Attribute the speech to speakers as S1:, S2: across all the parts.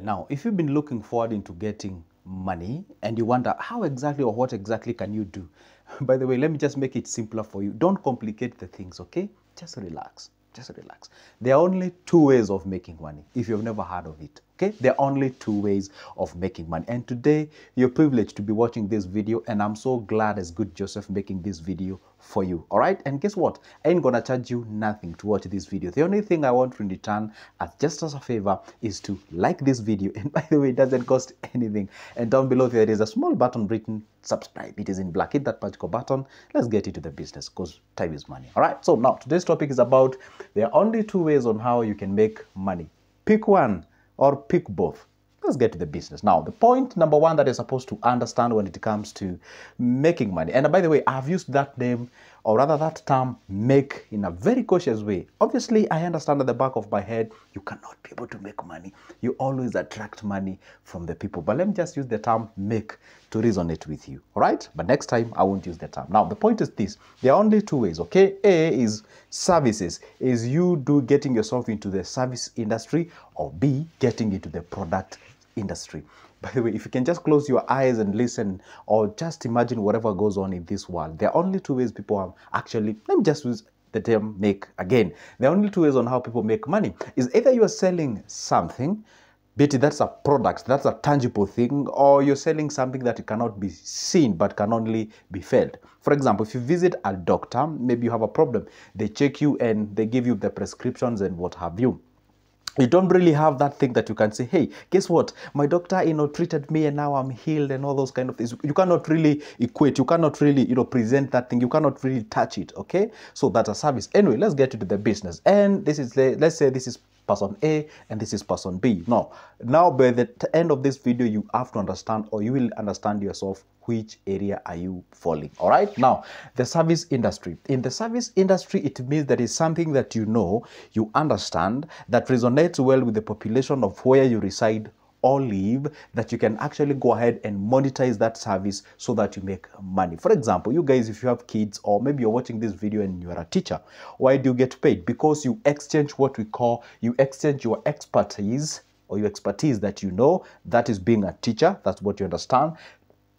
S1: Now, if you've been looking forward into getting money and you wonder how exactly or what exactly can you do, by the way, let me just make it simpler for you. Don't complicate the things, okay? Just relax. Just relax. There are only two ways of making money, if you've never heard of it. Okay, there are only two ways of making money. And today, you're privileged to be watching this video, and I'm so glad as good Joseph making this video for you. All right, and guess what? I ain't gonna charge you nothing to watch this video. The only thing I want in return, just as a favor, is to like this video. And by the way, it doesn't cost anything. And down below there is a small button written subscribe. It is in black. Hit that particular button. Let's get into the business, because time is money. All right, so now today's topic is about there are only two ways on how you can make money. Pick one or pick both. Let's get to the business. Now, the point number one that you're supposed to understand when it comes to making money, and by the way, I've used that name, or rather that term, make, in a very cautious way. Obviously, I understand at the back of my head, you cannot be able to make money. You always attract money from the people. But let me just use the term make to resonate with you, all right? But next time, I won't use the term. Now, the point is this. There are only two ways, okay? A is services, is you getting yourself into the service industry, or B, getting into the product industry. By the way, if you can just close your eyes and listen, or just imagine whatever goes on in this world, there are only two ways people are actually, let me just use the term make again. There are only two ways on how people make money. Is either you are selling something, be it that's a product, that's a tangible thing, or you're selling something that cannot be seen but can only be felt. For example, if you visit a doctor, maybe you have a problem, they check you and they give you the prescriptions and what have you. You don't really have that thing that you can say, hey, guess what? My doctor, treated me and now I'm healed and all those kind of things. You cannot really equate. You cannot really, present that thing. You cannot really touch it, okay? So that's a service. Anyway, let's get into the business. And this is, let's say this is person A and this is person B. Now by the end of this video, you have to understand, or you will understand yourself, which area are you falling. All right, now the service industry. In the service industry, it means that is something that you understand, that resonates well with the population of where you reside or live, that you can actually go ahead and monetize that service so that you make money. For example, you guys, if you have kids, or maybe you're watching this video and you are a teacher, why do you get paid? Because you exchange what we call, you exchange your expertise, or your expertise that that is being a teacher, that's what you understand.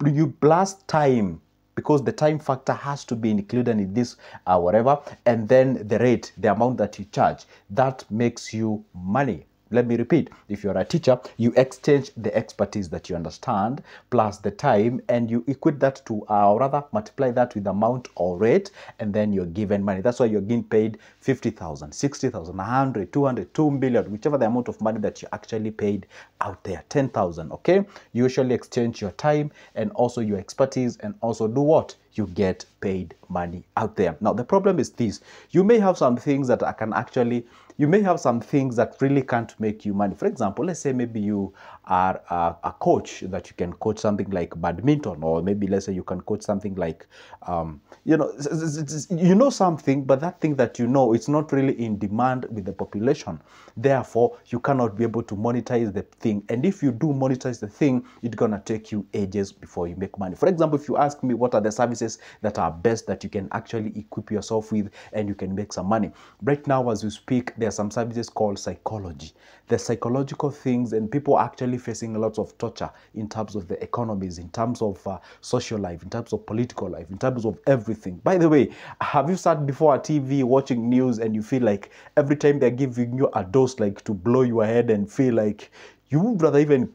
S1: You blast time, because the time factor has to be included in this whatever, and then the rate, the amount that you charge, that makes you money. Let me repeat, if you're a teacher, you exchange the expertise that you understand plus the time, and you equate that to, or rather multiply that with the amount or rate, and then you're given money. That's why you're getting paid 50,000, 60,000, 100, 200, 2 million, whichever the amount of money that you actually paid out there, 10,000, okay? You usually exchange your time and also your expertise, and also do what? You get paid money out there. Now, the problem is this. You may have some things that you may have some things that really can't make you money. For example, let's say maybe you are a coach, that you can coach something like badminton, or maybe let's say you can coach something like, something, but that thing that it's not really in demand with the population. Therefore, you cannot be able to monetize the thing. And if you do monetize the thing, it's gonna take you ages before you make money. For example, if you ask me what are the services that are best that you can actually equip yourself with and you can make some money, right now as we speak, there are some services called psychology. The psychological things, and people are actually facing a lot of torture in terms of the economies, in terms of social life, in terms of political life, in terms of everything. By the way, have you sat before a TV watching news and you feel like every time they're giving you a dose like to blow your head and feel like you would rather even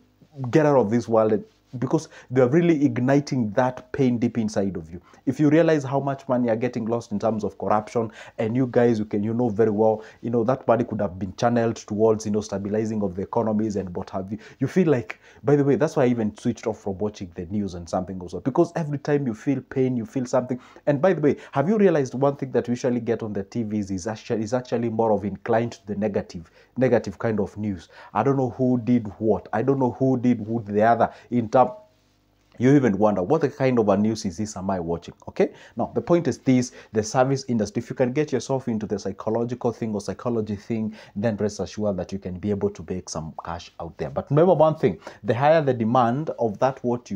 S1: get out of this world, because they're really igniting that pain deep inside of you. If you realize how much money are getting lost in terms of corruption, and you guys, very well, that money could have been channeled towards, stabilizing of the economies and what have you. You feel like, by the way, that's why I even switched off from watching the news and something goes on, because every time you feel pain, you feel something. And by the way, have you realized one thing that we usually get on the TVs is actually more of inclined to the negative kind of news. I don't know who did what. I don't know who did who the other in terms. You even wonder, what kind of a news is this am I watching? Okay, now the point is this: the service industry, if you can get yourself into the psychological thing or psychology thing, then rest assured that you can be able to make some cash out there. But remember one thing: the higher the demand of that what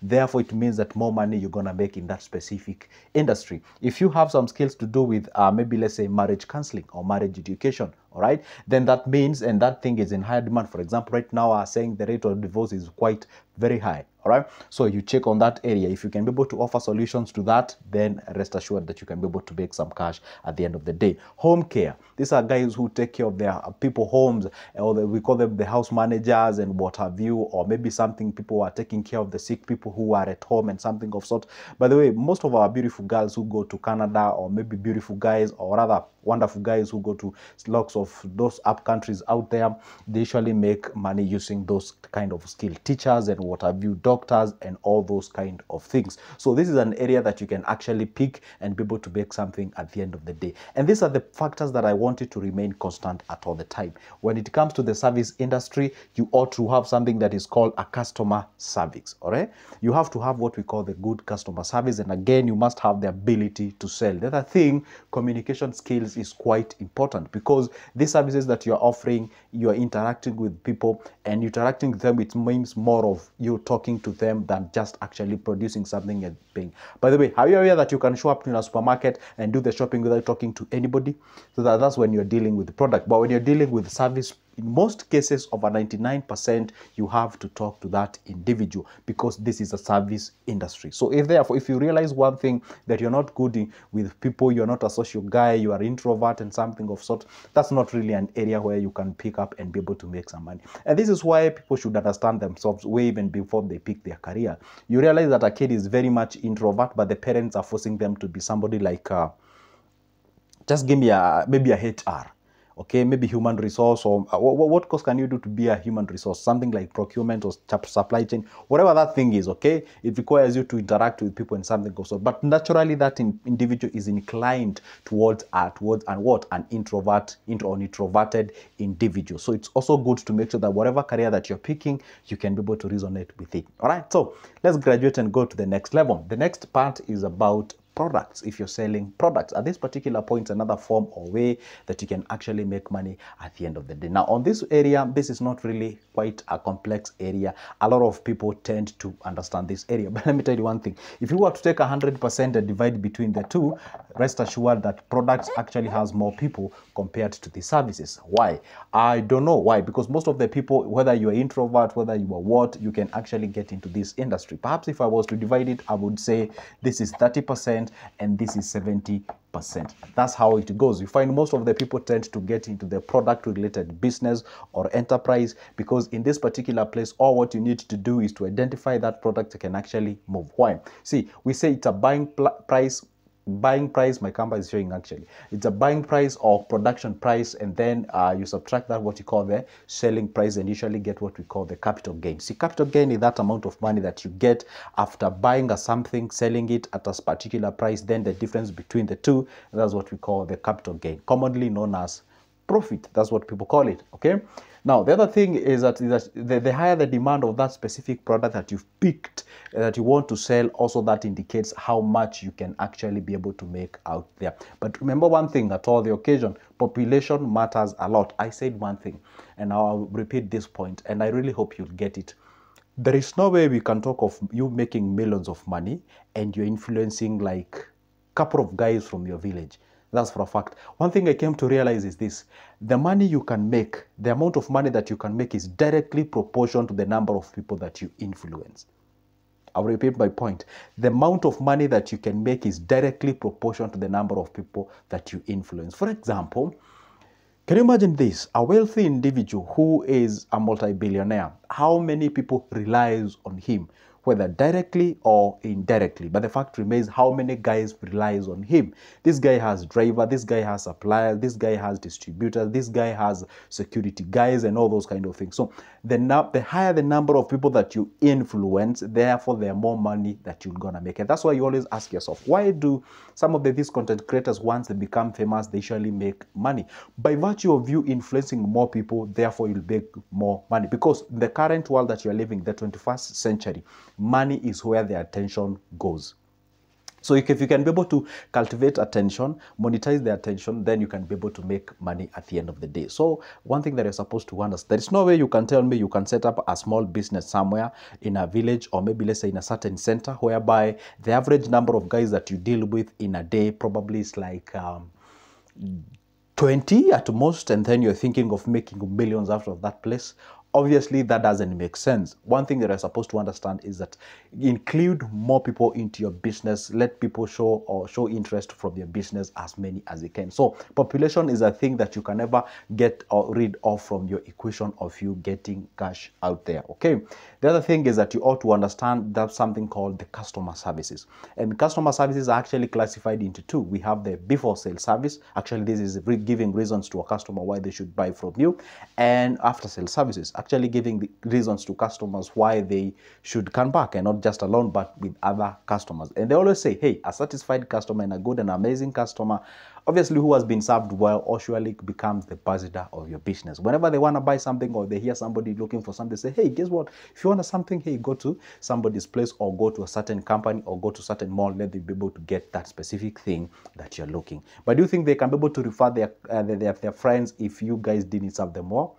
S1: therefore it means that more money you're gonna make in that specific industry. If you have some skills to do with maybe let's say marriage counseling or marriage education, all right, then that means, and that thing is in higher demand. For example, right now are saying the rate of divorce is quite very high, all right? So you check on that area. If you can be able to offer solutions to that, then rest assured that you can be able to make some cash at the end of the day. Home care. These are guys who take care of their people homes, or we call them the house managers and what have you, or maybe something people are taking care of the sick people who are at home and something of sort. By the way, most of our beautiful girls who go to Canada, or maybe beautiful guys, or rather wonderful guys who go to lots of those up countries out there, they usually make money using those kind of skill. Teachers and what have you, doctors and all those kind of things. So this is an area that you can actually pick and be able to make something at the end of the day. And these are the factors that I wanted to remain constant at all the time. When it comes to the service industry, you ought to have something that is called a customer service, all right? You have to have what we call the good customer service, and again, you must have the ability to sell. The other thing, communication skills is quite important, because these services that you're offering, you're interacting with people, and interacting with them, it means more of you talking to them than just actually producing something and paying. By the way, are you aware that you can show up in a supermarket and do the shopping without talking to anybody? So that's when you're dealing with the product. But when you're dealing with service, in most cases, over 99%, you have to talk to that individual, because this is a service industry. So if you realize one thing, that you're not good with people, you're not a social guy, you are introvert and something of sort, that's not really an area where you can pick up and be able to make some money. And this is why people should understand themselves way even before they pick their career. You realize that a kid is very much introvert, but the parents are forcing them to be somebody like, just give me maybe a HR. Okay, maybe human resource, or what course can you do to be a human resource? Something like procurement or supply chain, whatever that thing is, okay? It requires you to interact with people and something also. But naturally, that individual is inclined towards an introverted individual. So it's also good to make sure that whatever career that you're picking, you can be able to resonate with it. All right, so let's graduate and go to the next level. The next part is about products. If you're selling products at this particular point, another form or way that you can actually make money at the end of the day. Now on this area, this is not really quite a complex area. A lot of people tend to understand this area, but let me tell you one thing. If you were to take 100% and divide between the two, rest assured that products actually has more people compared to the services. Why? I don't know why, because most of the people, whether you're introvert, whether you are what, you can actually get into this industry. Perhaps if I was to divide it, I would say this is 30% and this is 70%. That's how it goes. You find most of the people tend to get into the product related business or enterprise, because in this particular place, all what you need to do is to identify that product that can actually move. Why? See, we say it's a buying price, my camera is showing actually. It's a buying price or production price, and then you subtract that what you call the selling price, and usually get what we call the capital gain. See, capital gain is that amount of money that you get after buying something, selling it at a particular price, then the difference between the two, that's what we call the capital gain, commonly known as profit. That's what people call it, okay? Now, the other thing is that the higher the demand of that specific product that you've picked, that you want to sell, also that indicates how much you can actually be able to make out there. But remember one thing at all the occasion, population matters a lot. I said one thing, and I'll repeat this point, and I really hope you'll get it. There is no way we can talk of you making millions of money and you're influencing like a couple of guys from your village. That's for a fact. One thing I came to realize is this: the money you can make, the amount of money that you can make is directly proportional to the number of people that you influence. I'll repeat my point. The amount of money that you can make is directly proportional to the number of people that you influence. For example, can you imagine this? A wealthy individual who is a multi-billionaire, how many people relies on him, whether directly or indirectly? But the fact remains, how many guys relies on him? This guy has driver, this guy has suppliers, this guy has distributors, this guy has security guys and all those kind of things. So the higher the number of people that you influence, therefore the more money that you're gonna make. And that's why you always ask yourself, why do some of these content creators, once they become famous, they usually make money? By virtue of you influencing more people, therefore you'll make more money. Because in the current world that you're living, the 21st century, money is where the attention goes. So if you can be able to cultivate attention, monetize the attention, then you can be able to make money at the end of the day. So one thing that you're supposed to understand, there is no way you can tell me you can set up a small business somewhere in a village, or maybe let's say in a certain center, whereby the average number of guys that you deal with in a day probably is like 20 at most, and then you're thinking of making millions out of that place. Obviously, that doesn't make sense. One thing that you're supposed to understand is that include more people into your business. Let people show interest from your business, as many as you can. So population is a thing that you can never get or rid of from your equation of you getting cash out there. Okay. The other thing is that you ought to understand that something called the customer services. And customer services are actually classified into two. We have the before sale service. Actually, this is giving reasons to a customer why they should buy from you. And after sale services, actually giving the reasons to customers why they should come back, and not just alone, but with other customers. And they always say, hey, a satisfied customer and a good and amazing customer, obviously who has been served well, or surely becomes the ambassador of your business. Whenever they want to buy something or they hear somebody looking for something, they say, hey, guess what? If you want something, hey, go to somebody's place or go to a certain company or go to a certain mall, let them be able to get that specific thing that you're looking. But do you think they can be able to refer their friends if you guys didn't serve them well?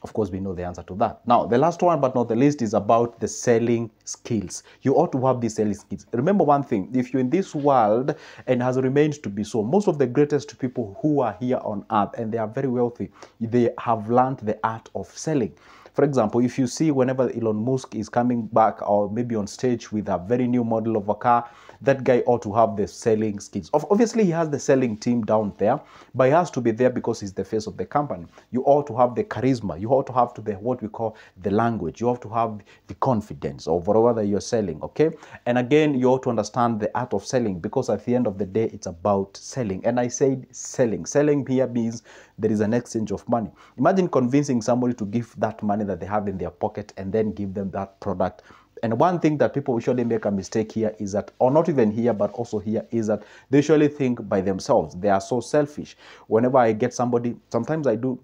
S1: Of course, we know the answer to that. Now, the last one, but not the least, is about the selling skills. You ought to have these selling skills. Remember one thing, if you're in this world, and has remained to be so, most of the greatest people who are here on earth, and they are very wealthy, they have learned the art of selling. For example, if you see whenever Elon Musk is coming back or maybe on stage with a very new model of a car, that guy ought to have the selling skills. Obviously, he has the selling team down there, but he has to be there because he's the face of the company. You ought to have the charisma. You ought to have what we call the language. You have to have the confidence of whatever you're selling, okay? And again, you ought to understand the art of selling, because at the end of the day, it's about selling. And I said selling. Selling here means there is an exchange of money. Imagine convincing somebody to give that money that they have in their pocket and then give them that product. And one thing that people usually make a mistake here is that, or not even here, but also here, is that they usually think by themselves. They are so selfish. Whenever I get somebody, sometimes I do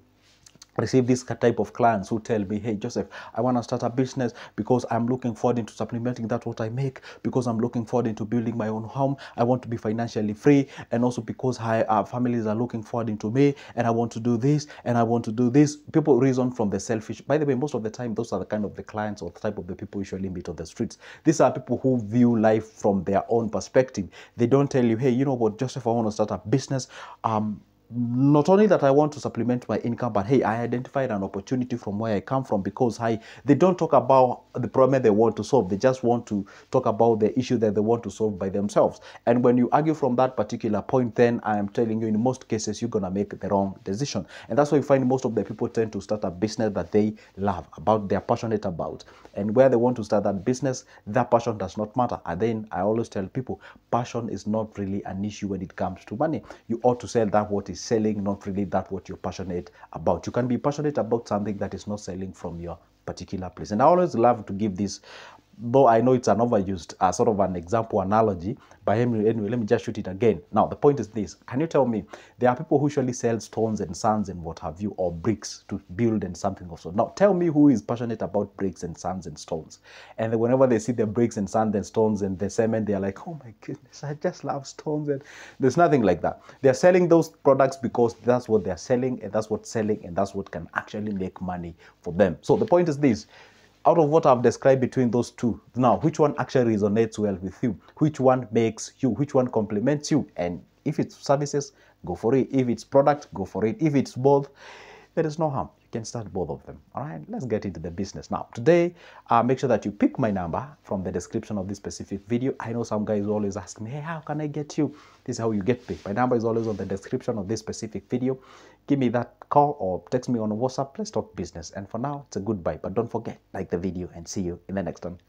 S1: receive this type of clients who tell me, hey, Joseph, I want to start a business because I'm looking forward into supplementing that what I make, because I'm looking forward into building my own home. I want to be financially free, and also because our families are looking forward into me, and I want to do this, and I want to do this. People reason from the selfish. By the way, most of the time, those are the kind of the clients or the type of the people usually meet on the streets. These are people who view life from their own perspective. They don't tell you, hey, you know what, Joseph, I want to start a business. Not only that I want to supplement my income, but hey, I identified an opportunity from where I come from, because they don't talk about the problem they want to solve. They just want to talk about the issue that they want to solve by themselves. And when you argue from that particular point, then I am telling you, in most cases, you're going to make the wrong decision. And that's why you find most of the people tend to start a business that they love, they're passionate about. And where they want to start that business, that passion does not matter. And then I always tell people, passion is not really an issue when it comes to money. You ought to sell that what is selling, not really that what you're passionate about. You can be passionate about something that is not selling from your particular place. And I always love to give this, though I know it's an overused sort of an example analogy, but anyway, let me just shoot it again. Now, the point is this. Can you tell me, there are people who usually sell stones and sands and what have you, or bricks to build and something of so. Now, tell me who is passionate about bricks and sands and stones. And then whenever they see the bricks and sand and stones and the cement, they're like, oh my goodness, I just love stones. And there's nothing like that. They're selling those products because that's what they're selling, and that's what's selling, and that's what can actually make money for them. So the point is this. Out of what I've described between those two, now, which one actually resonates well with you? Which one makes you? Which one complements you? And if it's services, go for it. If it's product, go for it. If it's both, there is no harm. You can start both of them. All right, let's get into the business. Now, today, make sure that you pick my number from the description of this specific video. I know some guys always ask me, hey, how can I get you? This is how you get picked. My number is always on the description of this specific video. Give me that call or text me on WhatsApp. Let's talk business. And for now, it's a goodbye. But don't forget, like the video, and see you in the next one.